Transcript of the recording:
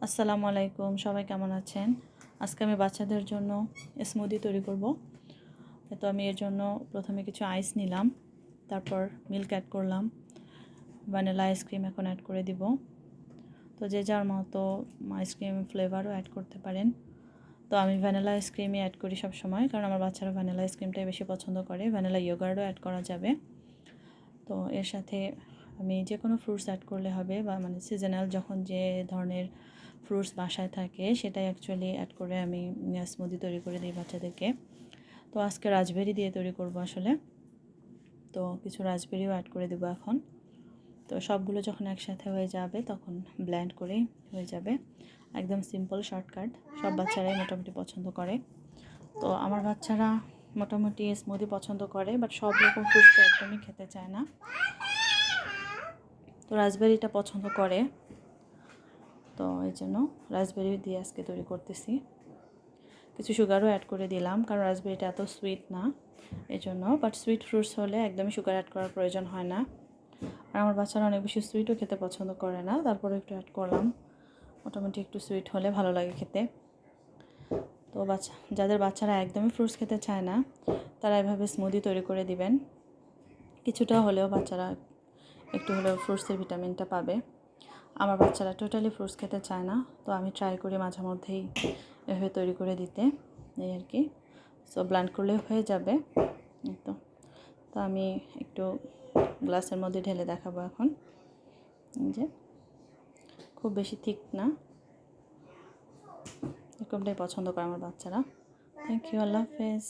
আসসালামু আলাইকুম, সবাই কেমন আছেন? আজকে আমি বাচ্চাদের জন্য স্মুদি তৈরি করব। তো আমি এর জন্য প্রথমে কিছু আইস নিলাম, তারপর মিল্ক অ্যাড করলাম, ভ্যানিলা আইসক্রিম এখন অ্যাড করে দিব। তো যে যার মতো আইসক্রিম ফ্লেভারও অ্যাড করতে পারেন। তো আমি ভ্যানিলা আইসক্রিমই অ্যাড করি সব সময়, কারণ আমার বাচ্চারা ভ্যানিলা আইসক্রিমটাই বেশি পছন্দ করে। ভ্যানিলা ইয়োগার্টও অ্যাড করা যাবে। তো এর সাথে আমি যে কোনো ফ্রুটস অ্যাড করলে হবে, বা মানে সিজনাল যখন যে ধরনের ফ্রুটস বাসায় থাকে সেটাই অ্যাকচুয়ালি অ্যাড করে আমি স্মুদি তৈরি করে দিই বাচ্চাদেরকে। তো আজকে রাজবেরি দিয়ে তৈরি করব আসলে। তো কিছু রাজবেরিও অ্যাড করে দেবো এখন। তো সবগুলো যখন একসাথে হয়ে যাবে তখন ব্লেন্ড করেই হয়ে যাবে। একদম সিম্পল শর্টকাট, সব বাচ্চারাই মোটামুটি পছন্দ করে। তো আমার বাচ্চারা মোটামুটি স্মুদি পছন্দ করে, বাট সব রকম ফ্রুটস তো একদমই খেতে চায় না। তো রাজবেরিটা পছন্দ করে, তো এই জন্য রাজবেরি দিয়ে আজকে তৈরি করতেছি। কিছু সুগারও অ্যাড করে দিলাম, কারণ রাজবেরিটা এত সুইট না এই জন্য। বাট সুইট ফ্রুটস হলে একদমই সুগার অ্যাড করার প্রয়োজন হয় না। আর আমার বাচ্চারা অনেক বেশি সুইটও খেতে পছন্দ করে না, তারপরে একটু অ্যাড করলাম। মোটামুটি একটু সুইট হলে ভালো লাগে খেতে। তো যাদের বাচ্চারা একদমই ফ্রুটস খেতে চায় না, তারা এভাবে স্মুদি তৈরি করে দিবেন। কিছুটা হলেও বাচ্চারা একটু হলেও ফ্রুটসের ভিটামিনটা পাবে। আমার বাচ্চারা টোটালি ফ্রুটস খেতে চায় না, তো আমি ট্রাই করি মাঝে মধ্যেই এভাবে তৈরি করে দিতে, এই আর কি। সো ব্লেন্ড করলেও হয়ে যাবে তো। তো আমি একটু গ্লাসের মধ্যে ঢেলে দেখাবো এখন, যে খুব বেশি থিক না, এরকমটাই পছন্দ করে আমার বাচ্চারা। থ্যাংক ইউ, আল্লাহ হাফেজ।